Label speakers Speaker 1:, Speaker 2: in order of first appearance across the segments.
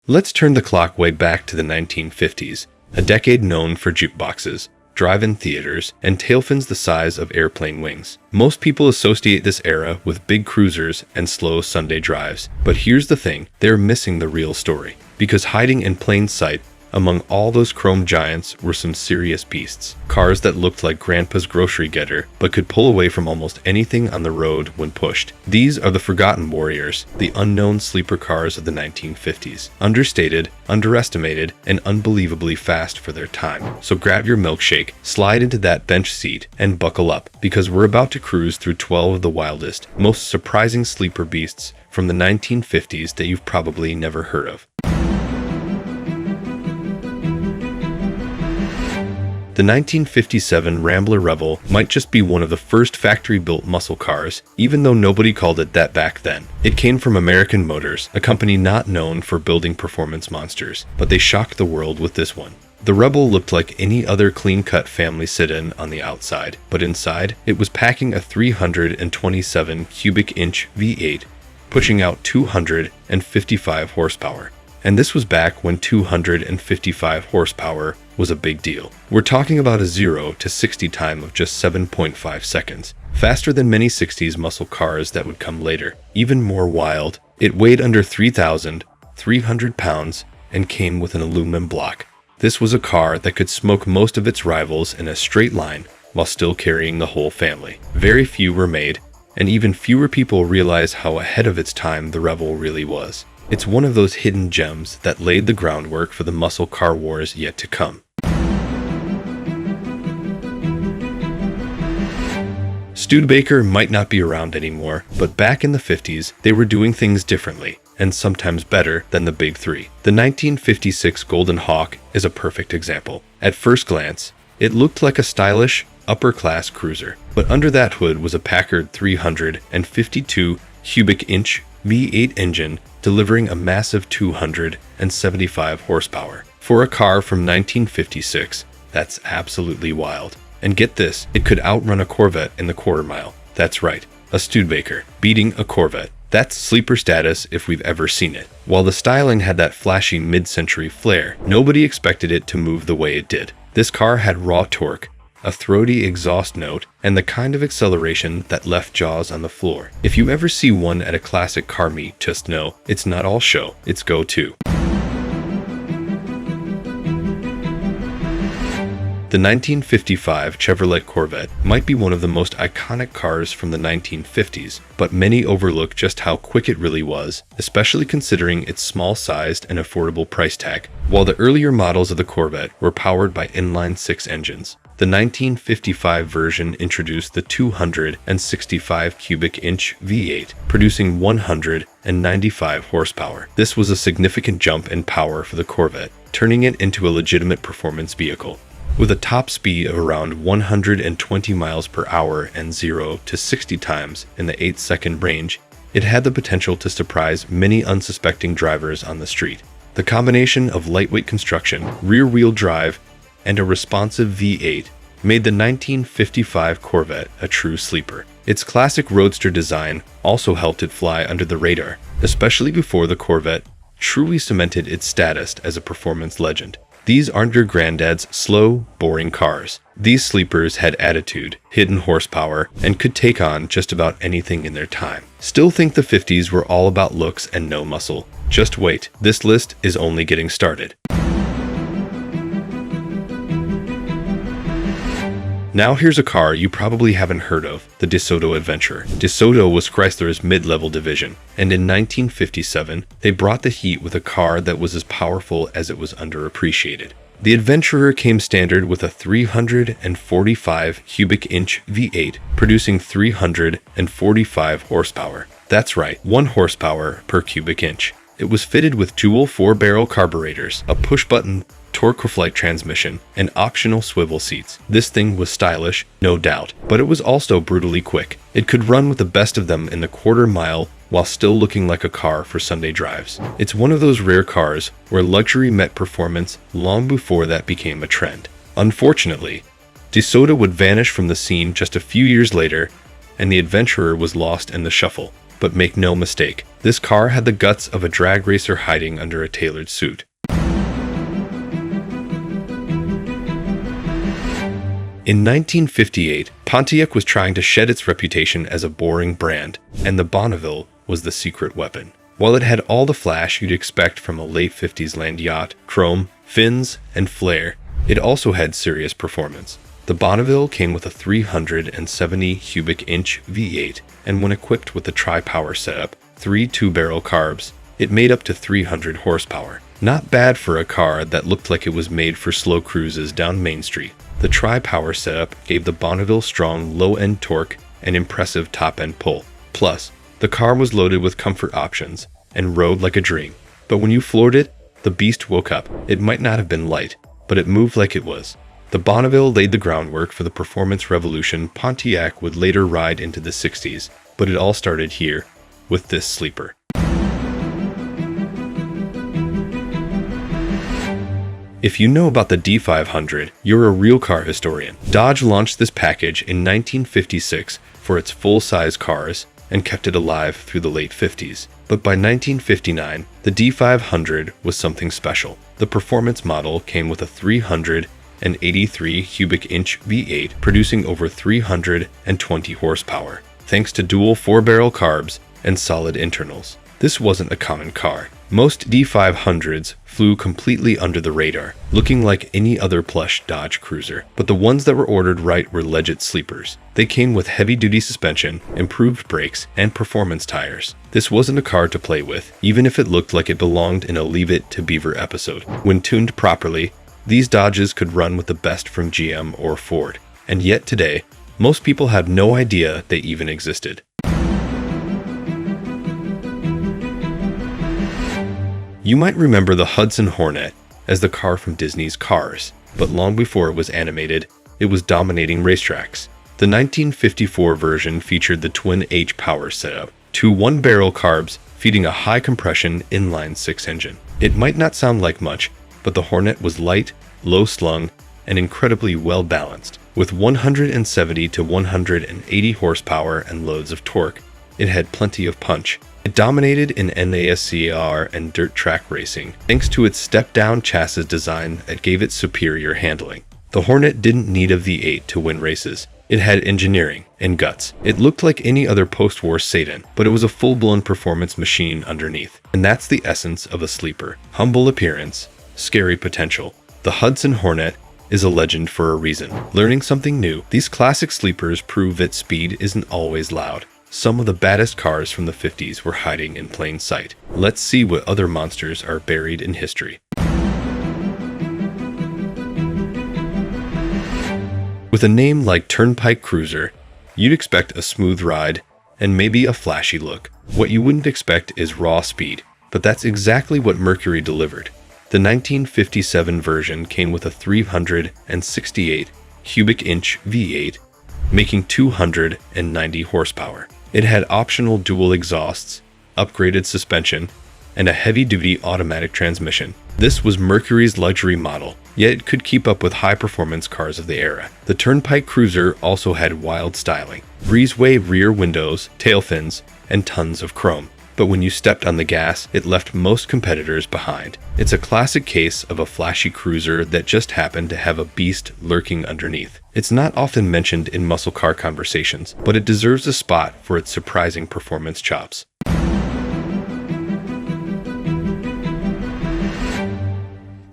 Speaker 1: Let's turn the clock way back to the 1950s, a decade known for jukeboxes, drive-in theaters, and tail fins the size of airplane wings. Most people associate this era with big cruisers and slow Sunday drives. But here's the thing, they're missing the real story. Because hiding in plain sight among all those chrome giants were some serious beasts. Cars that looked like Grandpa's grocery getter, but could pull away from almost anything on the road when pushed. These are the forgotten warriors, the unknown sleeper cars of the 1950s. Understated, underestimated, and unbelievably fast for their time. So grab your milkshake, slide into that bench seat, and buckle up, because we're about to cruise through 12 of the wildest, most surprising sleeper beasts from the 1950s that you've probably never heard of. The 1957 Rambler Rebel might just be one of the first factory-built muscle cars, even though nobody called it that back then. It came from American Motors, a company not known for building performance monsters, but they shocked the world with this one. The Rebel looked like any other clean-cut family sedan on the outside, but inside, it was packing a 327 cubic inch V8, pushing out 255 horsepower. And this was back when 255 horsepower was a big deal. We're talking about a 0 to 60 time of just 7.5 seconds. Faster than many 60s muscle cars that would come later. Even more wild, it weighed under 3,300 pounds and came with an aluminum block. This was a car that could smoke most of its rivals in a straight line while still carrying the whole family. Very few were made, and even fewer people realize how ahead of its time the Rebel really was. It's one of those hidden gems that laid the groundwork for the muscle car wars yet to come. Studebaker might not be around anymore, but back in the 50s, they were doing things differently, and sometimes better than the big three. The 1956 Golden Hawk is a perfect example. At first glance, it looked like a stylish, upper-class cruiser, but under that hood was a Packard 352 cubic inch V8 engine delivering a massive 275 horsepower. For a car from 1956, that's absolutely wild. And get this, it could outrun a Corvette in the quarter mile. That's right, a Studebaker beating a Corvette. That's sleeper status if we've ever seen it. While the styling had that flashy mid-century flair, nobody expected it to move the way it did. This car had raw torque, a throaty exhaust note, and the kind of acceleration that left jaws on the floor. If you ever see one at a classic car meet, just know, it's not all show, it's go-to. The 1955 Chevrolet Corvette might be one of the most iconic cars from the 1950s, but many overlook just how quick it really was, especially considering its small-sized and affordable price tag. While the earlier models of the Corvette were powered by inline-six engines, the 1955 version introduced the 265 cubic inch V8, producing 195 horsepower. This was a significant jump in power for the Corvette, turning it into a legitimate performance vehicle. With a top speed of around 120 miles per hour and 0 to 60 times in the 8-second range, it had the potential to surprise many unsuspecting drivers on the street. The combination of lightweight construction, rear-wheel drive, and a responsive V8 made the 1955 Corvette a true sleeper. Its classic roadster design also helped it fly under the radar, especially before the Corvette truly cemented its status as a performance legend. These aren't your granddad's slow, boring cars. These sleepers had attitude, hidden horsepower, and could take on just about anything in their time. Still think the 50s were all about looks and no muscle. Just wait, this list is only getting started. Now here's a car you probably haven't heard of, the DeSoto Adventurer. DeSoto was Chrysler's mid-level division, and in 1957, they brought the heat with a car that was as powerful as it was underappreciated. The Adventurer came standard with a 345 cubic inch V8, producing 345 horsepower. That's right, 1 horsepower per cubic inch. It was fitted with dual 4-barrel carburetors, a push-button torque-flight transmission, and optional swivel seats. This thing was stylish, no doubt, but it was also brutally quick. It could run with the best of them in the quarter mile while still looking like a car for Sunday drives. It's one of those rare cars where luxury met performance long before that became a trend. Unfortunately, DeSoto would vanish from the scene just a few years later, and the Adventurer was lost in the shuffle. But make no mistake, this car had the guts of a drag racer hiding under a tailored suit. In 1958, Pontiac was trying to shed its reputation as a boring brand, and the Bonneville was the secret weapon. While it had all the flash you'd expect from a late 50s land yacht, chrome, fins, and flair, it also had serious performance. The Bonneville came with a 370 cubic inch V8, and when equipped with the tri-power setup, 3 two-barrel carbs, it made up to 300 horsepower. Not bad for a car that looked like it was made for slow cruises down Main Street. The tri-power setup gave the Bonneville strong low-end torque and impressive top-end pull. Plus, the car was loaded with comfort options and rode like a dream. But when you floored it, the beast woke up. It might not have been light, but it moved like it was. The Bonneville laid the groundwork for the performance revolution Pontiac would later ride into the 60s, but it all started here, with this sleeper. If you know about the D500, you're a real car historian. Dodge launched this package in 1956 for its full-size cars and kept it alive through the late 50s. But by 1959, the D500 was something special. The performance model came with a 383 cubic inch V8 producing over 320 horsepower, thanks to dual 4-barrel carbs and solid internals. This wasn't a common car. Most D500s flew completely under the radar, looking like any other plush Dodge Cruiser. But the ones that were ordered right were legit sleepers. They came with heavy-duty suspension, improved brakes, and performance tires. This wasn't a car to play with, even if it looked like it belonged in a Leave It to Beaver episode. When tuned properly, these Dodges could run with the best from GM or Ford. And yet today, most people have no idea they even existed. You might remember the Hudson Hornet as the car from Disney's Cars, but long before it was animated, it was dominating racetracks. The 1954 version featured the twin H-Power setup, 2 one-barrel carbs feeding a high-compression inline-6 engine. It might not sound like much, but the Hornet was light, low-slung, and incredibly well-balanced. With 170 to 180 horsepower and loads of torque, it had plenty of punch. It dominated in NASCAR and dirt track racing, thanks to its step-down chassis design that gave it superior handling. The Hornet didn't need a V8 to win races. It had engineering and guts. It looked like any other post-war sedan, but it was a full-blown performance machine underneath. And that's the essence of a sleeper. Humble appearance, scary potential. The Hudson Hornet is a legend for a reason. Learning something new, these classic sleepers prove that speed isn't always loud. Some of the baddest cars from the 50s were hiding in plain sight. Let's see what other monsters are buried in history. With a name like Turnpike Cruiser, you'd expect a smooth ride and maybe a flashy look. What you wouldn't expect is raw speed, but that's exactly what Mercury delivered. The 1957 version came with a 368 cubic inch V8, making 290 horsepower. It had optional dual exhausts, upgraded suspension, and a heavy-duty automatic transmission. This was Mercury's luxury model, yet it could keep up with high-performance cars of the era. The Turnpike Cruiser also had wild styling, breezeway rear windows, tail fins, and tons of chrome. But when you stepped on the gas, it left most competitors behind. It's a classic case of a flashy cruiser that just happened to have a beast lurking underneath. It's not often mentioned in muscle car conversations, but it deserves a spot for its surprising performance chops.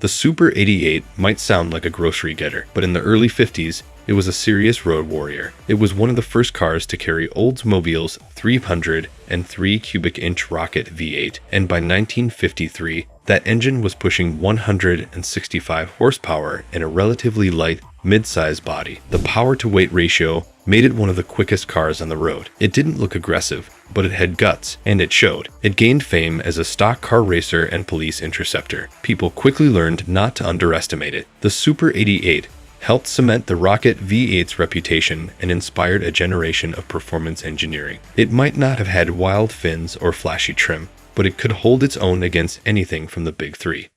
Speaker 1: The Super 88 might sound like a grocery getter, but in the early 50s, it was a serious road warrior. It was one of the first cars to carry Oldsmobile's 303 cubic inch rocket V8, and by 1953, that engine was pushing 165 horsepower in a relatively light, mid-size body. The power-to-weight ratio made it one of the quickest cars on the road. It didn't look aggressive, but it had guts, and it showed. It gained fame as a stock car racer and police interceptor. People quickly learned not to underestimate it. The Super 88 helped cement the Rocket V8's reputation and inspired a generation of performance engineering. It might not have had wild fins or flashy trim, but it could hold its own against anything from the big three.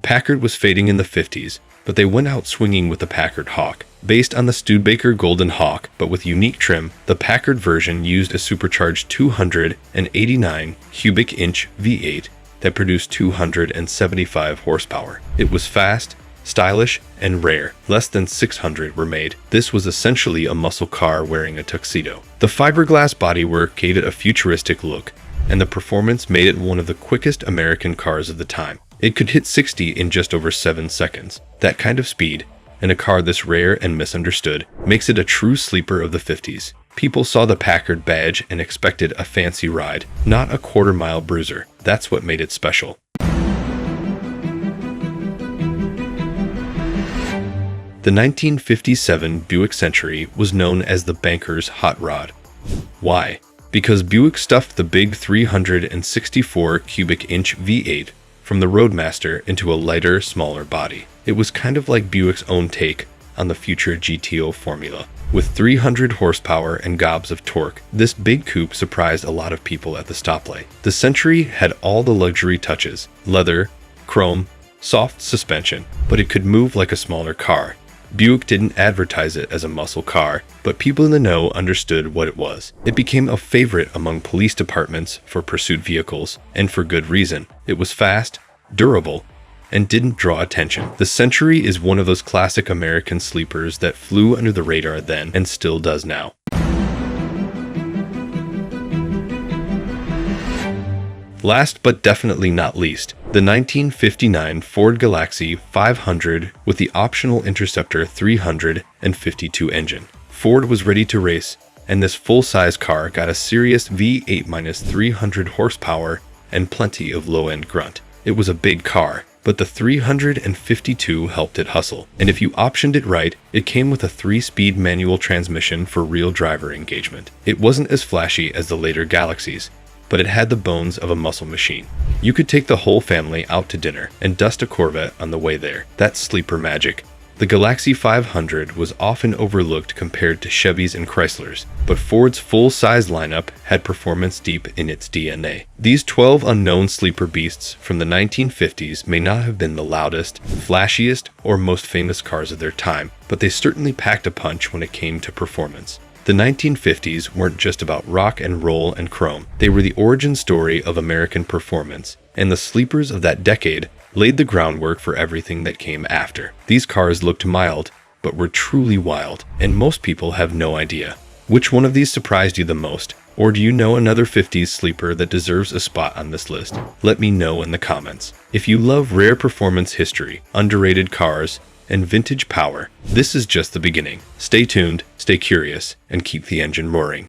Speaker 1: Packard was fading in the 50s, but they went out swinging with the Packard Hawk. Based on the Studebaker Golden Hawk, but with unique trim, the Packard version used a supercharged 289 cubic inch V8 that produced 275 horsepower. It was fast, stylish, and rare. Less than 600 were made. This was essentially a muscle car wearing a tuxedo. The fiberglass bodywork gave it a futuristic look, and the performance made it one of the quickest American cars of the time. It could hit 60 in just over 7 seconds. That kind of speed, in a car this rare and misunderstood, makes it a true sleeper of the 50s. People saw the Packard badge and expected a fancy ride, not a quarter-mile bruiser. That's what made it special. The 1957 Buick Century was known as the banker's hot rod. Why? Because Buick stuffed the big 364 cubic inch V8 from the Roadmaster into a lighter, smaller body. It was kind of like Buick's own take on the future GTO formula. With 300 horsepower and gobs of torque, this big coupe surprised a lot of people at the stoplight. The Century had all the luxury touches: leather, chrome, soft suspension, but it could move like a smaller car. Buick didn't advertise it as a muscle car, but people in the know understood what it was. It became a favorite among police departments for pursuit vehicles, and for good reason. It was fast, durable, and didn't draw attention. The Century is one of those classic American sleepers that flew under the radar then and still does now. Last but definitely not least, the 1959 Ford Galaxie 500 with the optional Interceptor 352 engine. Ford was ready to race, and this full-size car got a serious V8-300 horsepower and plenty of low-end grunt. It was a big car, but the 352 helped it hustle. And if you optioned it right, it came with a 3-speed manual transmission for real driver engagement. It wasn't as flashy as the later Galaxies, but it had the bones of a muscle machine. You could take the whole family out to dinner and dust a Corvette on the way there. That's sleeper magic. The Galaxie 500 was often overlooked compared to Chevys and Chryslers, but Ford's full-size lineup had performance deep in its DNA. These 12 unknown sleeper beasts from the 1950s may not have been the loudest, flashiest, or most famous cars of their time, but they certainly packed a punch when it came to performance. The 1950s weren't just about rock and roll and chrome. They were the origin story of American performance, and the sleepers of that decade laid the groundwork for everything that came after. These cars looked mild, but were truly wild, and most people have no idea. Which one of these surprised you the most? Or do you know another 50s sleeper that deserves a spot on this list? Let me know in the comments. If you love rare performance history, underrated cars, and vintage power, this is just the beginning. Stay tuned, stay curious, and keep the engine roaring.